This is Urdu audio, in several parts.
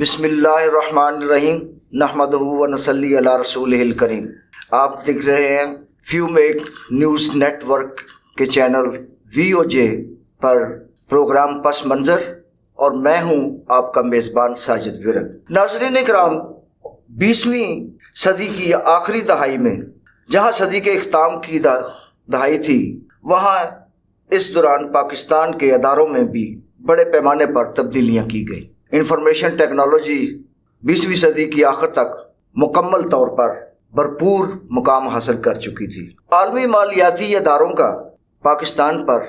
بسم اللہ الرحمن الرحیم نحمدہ و نصلی علی رسولہ الکریم۔ آپ دیکھ رہے ہیں few make news network کے چینل VOJ پر پروگرام پس منظر، اور میں ہوں آپ کا میزبان ساجد ورک۔ ناظرین اکرام، 20ویں صدی کی آخری دہائی میں، جہاں صدی کے اختتام کی دہائی تھی، وہاں اس دوران پاکستان کے اداروں میں بھی بڑے پیمانے پر تبدیلیاں کی گئی۔ انفارمیشن ٹیکنالوجی 20ویں صدی کی آخر تک مکمل طور پر بھرپور مقام حاصل کر چکی تھی۔ عالمی مالیاتی اداروں کا پاکستان پر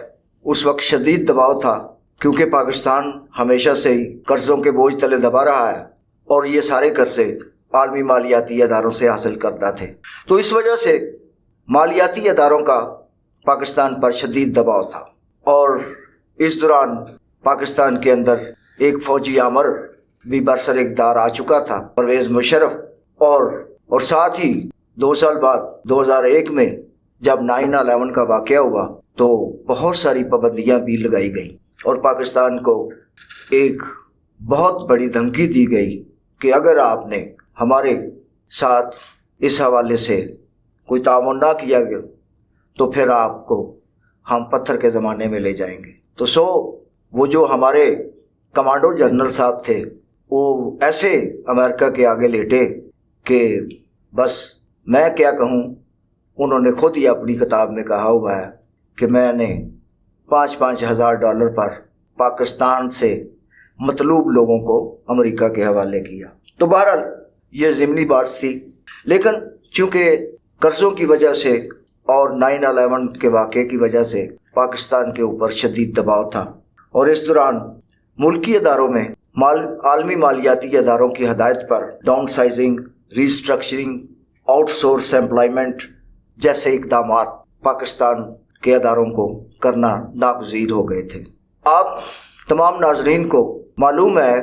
اس وقت شدید دباؤ تھا، کیونکہ پاکستان ہمیشہ سے ہی قرضوں کے بوجھ تلے دبا رہا ہے، اور یہ سارے قرضے عالمی مالیاتی اداروں سے حاصل کرتا تھے۔ تو اس وجہ سے مالیاتی اداروں کا پاکستان پر شدید دباؤ تھا، اور اس دوران پاکستان کے اندر ایک فوجی آمر بھی برسر اقتدار آ چکا تھا، پرویز مشرف، اور ساتھ ہی 2 سال بعد 2001 میں جب 9/11 کا واقعہ ہوا تو بہت ساری پابندیاں بھی لگائی گئیں، اور پاکستان کو ایک بہت بڑی دھمکی دی گئی کہ اگر آپ نے ہمارے ساتھ اس حوالے سے کوئی تعاون نہ کیا گیا تو پھر آپ کو ہم پتھر کے زمانے میں لے جائیں گے۔ تو وہ جو ہمارے کمانڈو جنرل صاحب تھے، وہ ایسے امریکہ کے آگے لیٹے کہ بس میں کیا کہوں۔ انہوں نے خود ہی اپنی کتاب میں کہا ہوا ہے کہ میں نے $5,000 پر پاکستان سے مطلوب لوگوں کو امریکہ کے حوالے کیا۔ تو بہرحال یہ ضمنی بات تھی، لیکن چونکہ قرضوں کی وجہ سے اور 9/11 کے واقعے کی وجہ سے پاکستان کے اوپر شدید دباؤ تھا، اور اس دوران ملکی اداروں میں عالمی مالیاتی اداروں کی ہدایت پر downsizing, restructuring, outsource employment جیسے اقدامات پاکستان کے اداروں کو کرنا ناگزیر ہو گئے تھے۔ آپ تمام ناظرین کو معلوم ہے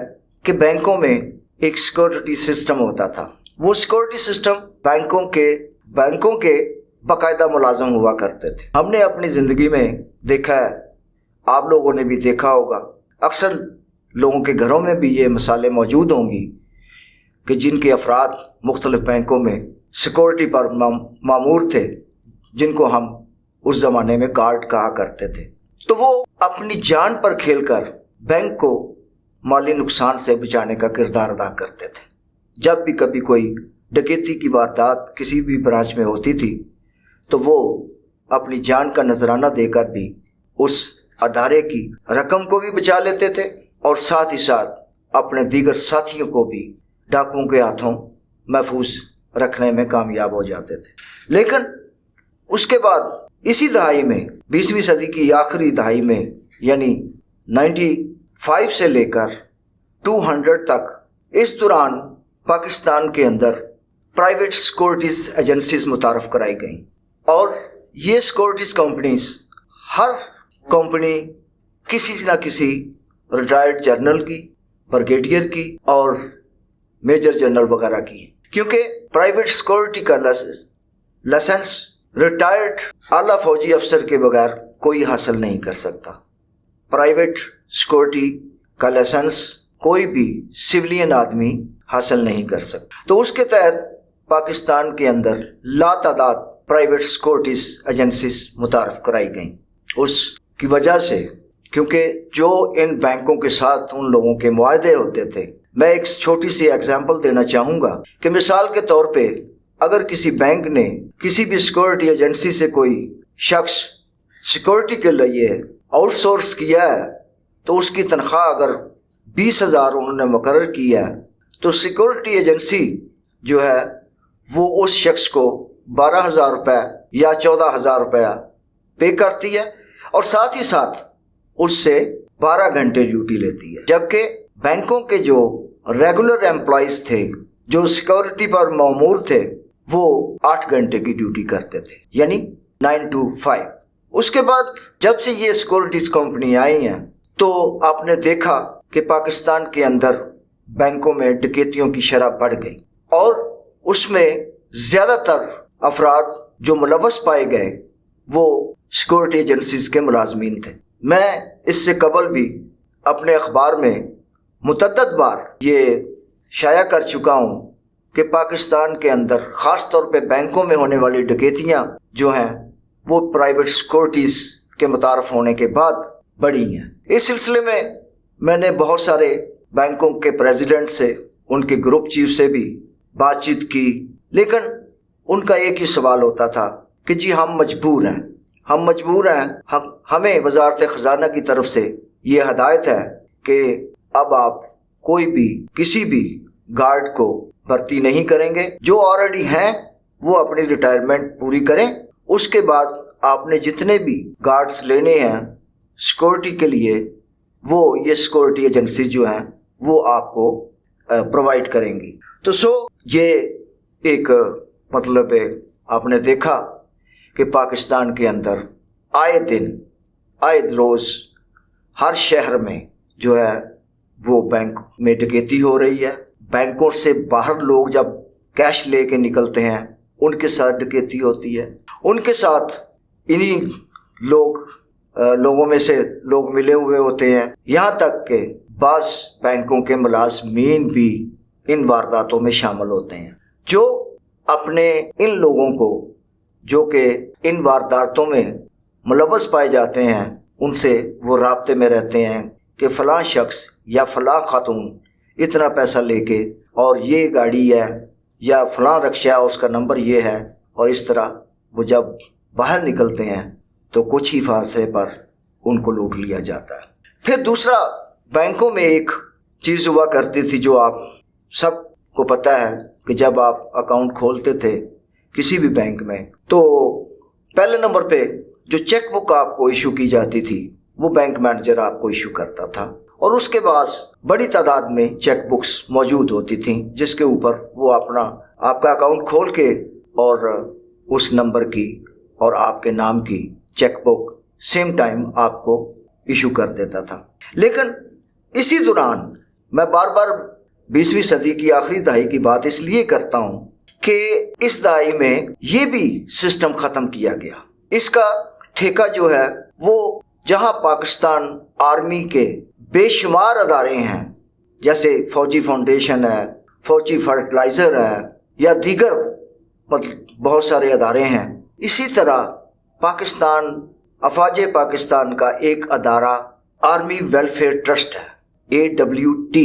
کہ بینکوں میں ایک سیکورٹی سسٹم ہوتا تھا۔ وہ سیکورٹی سسٹم بینکوں کے باقاعدہ ملازم ہوا کرتے تھے۔ ہم نے اپنی زندگی میں دیکھا ہے، آپ لوگوں نے بھی دیکھا ہوگا، اکثر لوگوں کے گھروں میں بھی یہ مثالیں موجود ہوں گی کہ جن کے افراد مختلف بینکوں میں سیکورٹی پر مامور تھے، جن کو ہم اس زمانے میں گارڈ کہا کرتے تھے۔ تو وہ اپنی جان پر کھیل کر بینک کو مالی نقصان سے بچانے کا کردار ادا کرتے تھے۔ جب بھی کبھی کوئی ڈکیتی کی واردات کسی بھی برانچ میں ہوتی تھی تو وہ اپنی جان کا نذرانہ دے کر بھی اس ادارے کی رقم کو بھی بچا لیتے تھے، اور ساتھ ہی ساتھ اپنے دیگر ساتھیوں کو بھی ڈاکوؤں کے ہاتھوں محفوظ رکھنے میں کامیاب ہو جاتے تھے۔ لیکن اس کے بعد اسی دہائی میں، 20ویں صدی کی آخری دہائی میں، یعنی 95 سے لے کر 200 تک، اس دوران پاکستان کے اندر پرائیویٹ سیکورٹیز ایجنسیز متعارف کرائی گئیں، اور یہ سیکورٹیز کمپنیز، ہر کمپنی کسی نہ کسی ریٹائرڈ جنرل کی، بریگیڈیئر کی اور میجر جنرل وغیرہ کی، کیونکہ پرائیویٹ سیکورٹی کا لائسنس ریٹائرڈ اعلیٰ فوجی افسر کے بغیر کوئی حاصل نہیں کر سکتا۔ پرائیویٹ سیکورٹی کا لائسنس کوئی بھی سویلین آدمی حاصل نہیں کر سکتا۔ تو اس کے تحت پاکستان کے اندر لاتعداد پرائیویٹ سیکورٹیز ایجنسیز متعارف کرائی گئیں، اس کی وجہ سے کیونکہ جو ان بینکوں کے ساتھ ان لوگوں کے معاہدے ہوتے تھے۔ میں ایک چھوٹی سی ایگزامپل دینا چاہوں گا کہ مثال کے طور پہ اگر کسی بینک نے کسی بھی سیکورٹی ایجنسی سے کوئی شخص سیکورٹی کے لیے آؤٹ سورس کیا ہے، تو اس کی تنخواہ اگر 20,000 انہوں نے مقرر کی ہے، تو سیکورٹی ایجنسی جو ہے وہ اس شخص کو 12,000 روپے یا 14,000 روپے پے کرتی ہے، اور ساتھ ہی ساتھ اس سے 12 گھنٹے ڈیوٹی لیتی ہے۔ جبکہ بینکوں کے جو ریگولر ایمپلائیز تھے، جو سیکورٹی پر مامور تھے، وہ 8 گھنٹے کی ڈیوٹی کرتے تھے، یعنی 9 to 5۔ اس کے بعد جب سے یہ سیکورٹیز کمپنی آئی ہیں تو آپ نے دیکھا کہ پاکستان کے اندر بینکوں میں ڈکیتیوں کی شرح بڑھ گئی، اور اس میں زیادہ تر افراد جو ملوث پائے گئے وہ سیکورٹی ایجنسیز کے ملازمین تھے۔ میں اس سے قبل بھی اپنے اخبار میں متعدد بار یہ شائع کر چکا ہوں کہ پاکستان کے اندر خاص طور پہ بینکوں میں ہونے والی ڈکیتیاں جو ہیں وہ پرائیویٹ سیکورٹیز کے متعارف ہونے کے بعد بڑھی ہیں۔ اس سلسلے میں میں نے بہت سارے بینکوں کے پریزیڈنٹ سے، ان کے گروپ چیف سے بھی بات چیت کی، لیکن ان کا ایک ہی سوال ہوتا تھا کہ جی ہم مجبور ہیں، ہمیں وزارت خزانہ کی طرف سے یہ ہدایت ہے کہ اب آپ کوئی بھی کسی بھی گارڈ کو بھرتی نہیں کریں گے، جو آلریڈی ہیں وہ اپنی ریٹائرمنٹ پوری کریں، اس کے بعد آپ نے جتنے بھی گارڈز لینے ہیں سیکورٹی کے لیے وہ یہ سیکورٹی ایجنسی جو ہیں وہ آپ کو پرووائڈ کریں گی۔ تو یہ ایک مطلب ہے، آپ نے دیکھا کہ پاکستان کے اندر آئے روز ہر شہر میں جو ہے وہ بینک میں ڈکیتی ہو رہی ہے۔ بینکوں سے باہر لوگ جب کیش لے کے نکلتے ہیں ان کے ساتھ ڈکیتی ہوتی ہے، ان کے ساتھ انہی لوگوں میں سے لوگ ملے ہوئے ہوتے ہیں، یہاں تک کہ بعض بینکوں کے ملازمین بھی ان وارداتوں میں شامل ہوتے ہیں، جو اپنے ان لوگوں کو جو کہ ان وارداتوں میں ملوث پائے جاتے ہیں ان سے وہ رابطے میں رہتے ہیں کہ فلاں شخص یا فلاں خاتون اتنا پیسہ لے کے اور یہ گاڑی ہے یا فلاں رکشہ اس کا نمبر یہ ہے، اور اس طرح وہ جب باہر نکلتے ہیں تو کچھ ہی فاصلے پر ان کو لوٹ لیا جاتا ہے۔ پھر دوسرا، بینکوں میں ایک چیز ہوا کرتی تھی جو آپ سب کو پتہ ہے کہ جب آپ اکاؤنٹ کھولتے تھے کسی بھی بینک میں تو پہلے نمبر پہ جو چیک بک آپ کو ایشو کی جاتی تھی وہ بینک مینیجر آپ کو ایشو کرتا تھا، اور اس کے بعد بڑی تعداد میں چیک بکس موجود ہوتی تھیں جس کے اوپر وہ آپ کا اکاؤنٹ کھول کے اور اس نمبر کی اور آپ کے نام کی چیک بک سیم ٹائم آپ کو ایشو کر دیتا تھا۔ لیکن اسی دوران میں بار بار 20ویں صدی کی آخری دہائی کی بات اس لیے کرتا ہوں کہ اس دہائی میں یہ بھی سسٹم ختم کیا گیا۔ اس کا ٹھیکہ جو ہے وہ جہاں پاکستان آرمی کے بے شمار ادارے ہیں، جیسے فوجی فاؤنڈیشن ہے، فوجی فرٹیلائزر ہے یا دیگر بہت سارے ادارے ہیں، اسی طرح افواج پاکستان کا ایک ادارہ آرمی ویلفیئر ٹرسٹ ہے، AWT۔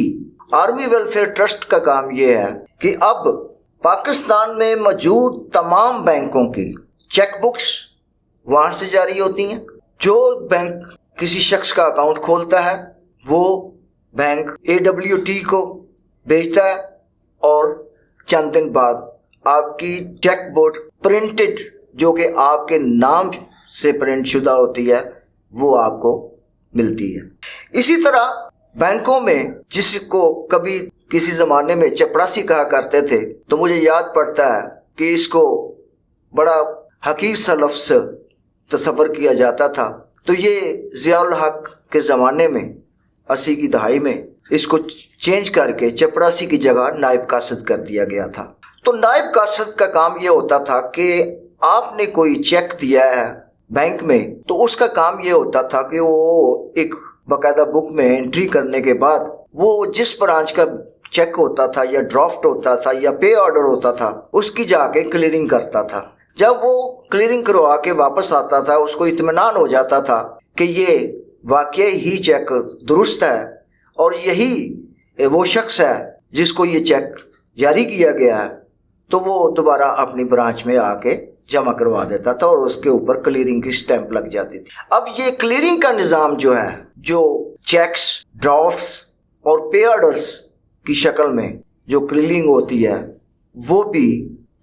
آرمی ویلفیئر ٹرسٹ کا کام یہ ہے کہ اب پاکستان میں موجود تمام بینکوں کی چیک بکس وہاں سے جاری ہوتی ہیں۔ جو بینک کسی شخص کا اکاؤنٹ کھولتا ہے وہ بینک AWT کو بھیجتا ہے، اور چند دن بعد آپ کی چیک بک پرنٹڈ جو کہ آپ کے نام سے پرنٹ شدہ ہوتی ہے وہ آپ کو ملتی ہے۔ اسی طرح بینکوں میں جس کو کبھی کسی زمانے میں چپڑاسی کہا کرتے تھے، تو مجھے یاد پڑتا ہے کہ اس کو بڑا حقیر سا لفظ تصور کیا جاتا تھا، تو یہ ضیاء الحق کے زمانے میں 80 کی دہائی میں اس کو چینج کر کے چپڑاسی کی جگہ نائب قاصد کر دیا گیا تھا۔ تو نائب قاصد کا کام یہ ہوتا تھا کہ آپ نے کوئی چیک دیا ہے بینک میں تو اس کا کام یہ ہوتا تھا کہ وہ ایک باقاعدہ بک میں انٹری کرنے کے بعد وہ جس برانچ کا چیک ہوتا تھا یا ڈرافٹ ہوتا تھا یا پے آرڈر ہوتا تھا اس کی جا کے کلیئرنگ کرتا تھا۔ جب وہ کلیئرنگ کروا کے واپس آتا تھا اس کو اطمینان ہو جاتا تھا کہ یہ واقعی ہی چیک درست ہے اور یہی وہ شخص ہے جس کو یہ چیک جاری کیا گیا ہے، تو وہ دوبارہ اپنی برانچ میں آ کے جمع کروا دیتا تھا اور اس کے اوپر کلیئرنگ کی سٹیمپ لگ جاتی تھی۔ اب یہ کلیئرنگ کا نظام جو ہے، جو چیکس، ڈرافٹس اور پے آرڈرز کی شکل میں جو کلیئرنگ ہوتی ہے وہ بھی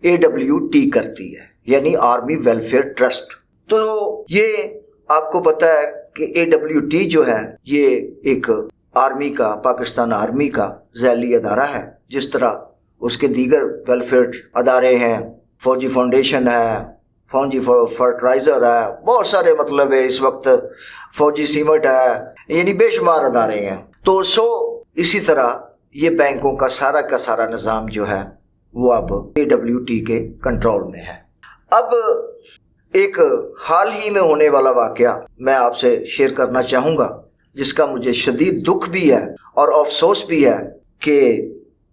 AWT کرتی ہے، یعنی آرمی ویلفیئر ٹرسٹ۔ تو یہ آپ کو پتہ ہے کہ AWT جو ہے یہ ایک آرمی کا، پاکستان آرمی کا ذیلی ادارہ ہے، جس طرح اس کے دیگر ویلفیئر ادارے ہیں، فوجی فاؤنڈیشن ہے، فوجی فرٹیلائزر ہے، بہت سارے مطلب ہے، اس وقت فوجی سیمنٹ ہے، یعنی بے شمار ادارے ہیں۔ تو اسی طرح یہ بینکوں کا سارا نظام جو ہے وہ اب AWT کے کنٹرول میں ہے۔ اب ایک حال ہی میں ہونے والا واقعہ میں آپ سے شیئر کرنا چاہوں گا، جس کا مجھے شدید دکھ بھی ہے اور افسوس بھی ہے کہ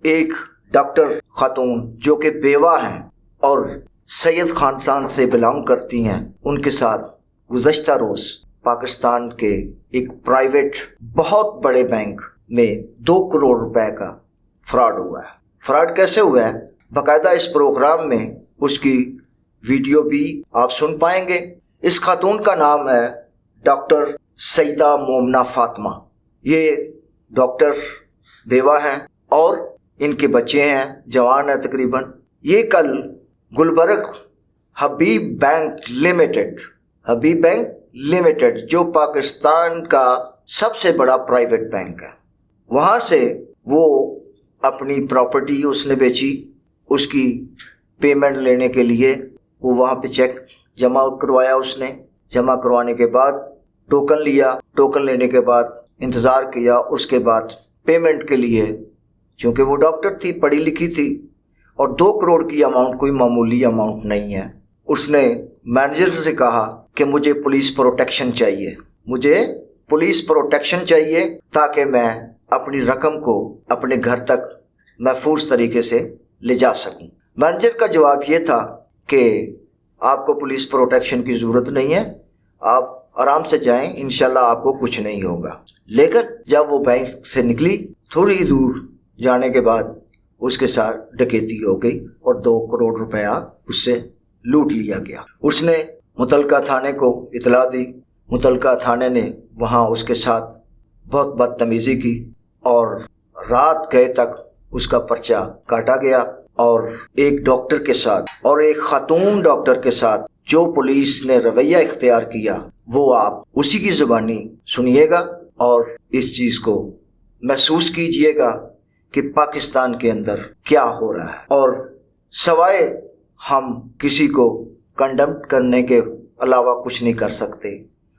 ایک ڈاکٹر خاتون جو کہ بیوہ ہیں اور سید خاندان سے بلانگ کرتی ہیں، ان کے ساتھ گزشتہ روز پاکستان کے ایک پرائیویٹ بہت بڑے بینک میں 2 کروڑ روپے کا فراڈ ہوا ہے۔ فراڈ کیسے ہوا ہے؟ باقاعدہ اس پروگرام میں اس کی ویڈیو بھی آپ سن پائیں گے۔ اس خاتون کا نام ہے ڈاکٹر سیدہ مومنہ فاطمہ۔ یہ ڈاکٹر بیوہ ہیں اور ان کے بچے ہیں، جوان ہیں تقریباً۔ یہ کل گلبرگ حبیب بینک لمیٹڈ جو پاکستان کا سب سے بڑا پرائیویٹ بینک ہے، وہاں سے وہ اپنی پراپرٹی اس نے بیچی۔ اس کی پیمنٹ لینے کے لیے وہ وہاں پہ چیک جمع کروایا، اس نے جمع کروانے کے بعد ٹوکن لیا، ٹوکن لینے کے بعد انتظار کیا، اس کے بعد پیمنٹ کے لیے، چونکہ وہ ڈاکٹر تھی، پڑھی لکھی تھی اور 2 کروڑ کی اماؤنٹ کوئی معمولی اماؤنٹ نہیں ہے، اس نے مینیجر سے کہا کہ مجھے پولیس پروٹیکشن چاہیے تاکہ میں اپنی رقم کو اپنے گھر تک محفوظ طریقے سے لے جا سکوں۔ مینیجر کا جواب یہ تھا کہ آپ کو پولیس پروٹیکشن کی ضرورت نہیں ہے، آپ آرام سے جائیں، انشاءاللہ آپ کو کچھ نہیں ہوگا۔ لیکن جب وہ بینک سے نکلی، تھوڑی ہی دور جانے کے بعد اس کے ساتھ ڈکیتی ہو گئی اور 2 کروڑ روپیہ اس سے لوٹ لیا گیا۔ اس نے متعلقہ تھانے کو اطلاع دی، متعلقہ تھانے نے وہاں اس کے ساتھ بہت بدتمیزی کی اور رات گئے تک اس کا پرچہ کاٹا گیا، اور ایک ڈاکٹر کے ساتھ اور ایک خاتون ڈاکٹر کے ساتھ جو پولیس نے رویہ اختیار کیا وہ آپ اسی کی زبانی سنیے گا اور اس چیز کو محسوس کیجئے گا کہ پاکستان کے اندر کیا ہو رہا ہے۔ اور سوائے ہم کسی کو کنڈم کرنے کے علاوہ کچھ نہیں کر سکتے،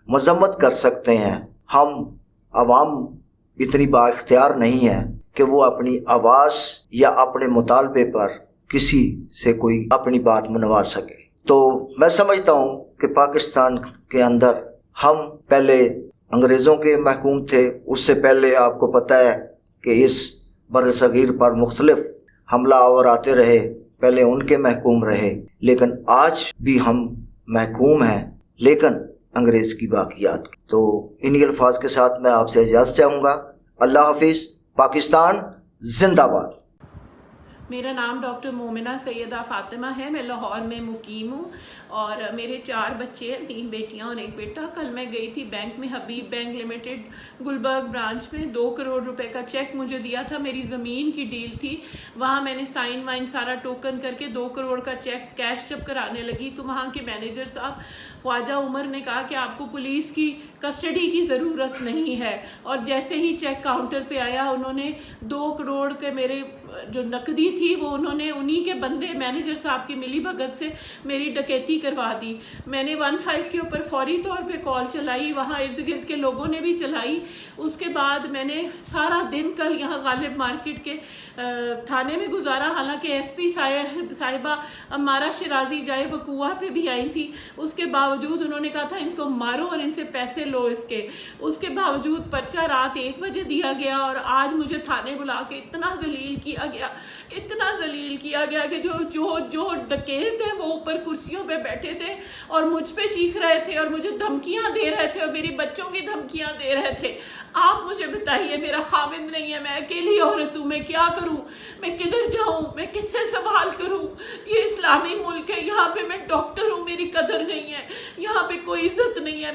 مذمت کر سکتے ہیں۔ ہم عوام اتنی با اختیار نہیں ہے کہ وہ اپنی آواز یا اپنے مطالبے پر کسی سے کوئی اپنی بات منوا سکے۔ تو میں سمجھتا ہوں کہ پاکستان کے اندر ہم پہلے انگریزوں کے محکوم تھے، اس سے پہلے آپ کو پتہ ہے کہ اس بر صغیر پر مختلف حملہ آور آتے رہے، پہلے ان کے محکوم رہے، لیکن آج بھی ہم محکوم ہیں لیکن انگریز کی باقیات۔ تو انہی الفاظ کے ساتھ میں آپ سے اجازت چاہوں گا۔ اللہ حافظ۔ پاکستان زندہ باد۔ میرا نام ڈاکٹر مومنہ سیدہ فاطمہ ہے، میں لاہور میں مقیم ہوں اور میرے 4 بچے ہیں، 3 بیٹیاں اور 1 بیٹا۔ کل میں گئی تھی بینک میں، حبیب بینک لمیٹڈ گلبرگ برانچ میں، 2 کروڑ روپے کا چیک مجھے دیا تھا، میری زمین کی ڈیل تھی، وہاں میں نے سائن وائن سارا ٹوکن کر کے 2 کروڑ کا چیک کیش جب کرانے لگی تو وہاں کے مینیجر صاحب خواجہ عمر نے کہا کہ آپ کو پولیس کی کسٹڈی کی ضرورت نہیں ہے، اور جیسے ہی چیک کاؤنٹر پہ آیا انہوں نے 2 کروڑ کے میرے جو نقدی تھی وہ انہوں نے انہی کے بندے مینیجر صاحب کی ملی بھگت سے میری ڈکیتی کروا دی۔ میں نے 15 کے اوپر فوری طور پہ کال چلائی، وہاں ارد گرد کے لوگوں نے بھی چلائی۔ اس کے بعد میں نے سارا دن کل یہاں غالب مارکیٹ کے تھانے میں گزارا، حالانکہ ایس پی صاحبہ امارہ شرازی جائے وقوع پہ بھی آئی تھی، اس کے باوجود انہوں نے کہا تھا ان کو مارو اور ان سے پیسے لو اس کے باوجود پرچہ رات 1 بجے دیا گیا، اور آج مجھے تھانے بلا کے اتنا ذلیل کیا گیا کہ جو ڈکیت ہیں وہ اوپر کرسیوں پہ بیٹھے تھے اور مجھ پہ چیخ رہے تھے اور مجھے دھمکیاں دے رہے تھے اور میری بچوں کی دھمکیاں دے رہے تھے۔ آپ مجھے بتائیے، میرا خاوند نہیں ہے، میں اکیلی عورت ہوں، میں کیا کروں؟ میں کدھر جاؤں؟ میں کس سے سوال کروں؟ یہ اسلامی ملک ہے، یہاں پہ میں ڈاکٹر ہوں، میری قدر نہیں ہے، یہاں پہ کوئی عزت نہیں ہے،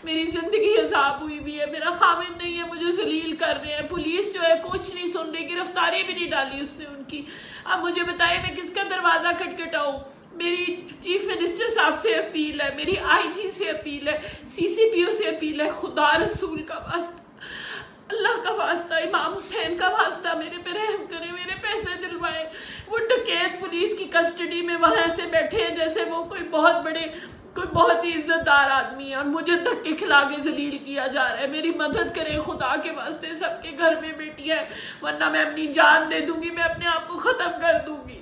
میری زندگی عذاب ہوئی بھی ہے، میرا خاوند نہیں ہے، مجھے ذلیل کر رہے ہیں، پولیس جو ہے کچھ نہیں سن رہی، گرفتاری بھی نہیں ڈالی اس نے ان کی۔ اب مجھے بتائیے میں کس کا دروازہ کھٹکھٹاؤں؟ میری چیف منسٹر صاحب سے اپیل ہے، میری آئی جی سے اپیل ہے، سی سی پی او سے اپیل ہے، خدا رسول کا واسطہ، اللہ کا واسطہ، امام حسین کا واسطہ، میرے پہ رحم کریں، میرے پیسے دلوائیں۔ وہ ڈکیت پولیس کی کسٹڈی میں وہاں ایسے بیٹھے ہیں جیسے وہ کوئی بہت ہی عزت دار آدمی ہے، اور مجھے دھکے کھلا کے ذلیل کیا جا رہا ہے۔ میری مدد کریں خدا کے واسطے، سب کے گھر میں بیٹی ہے، ورنہ میں اپنی جان دے دوں گی، میں اپنے آپ کو ختم کر دوں گی۔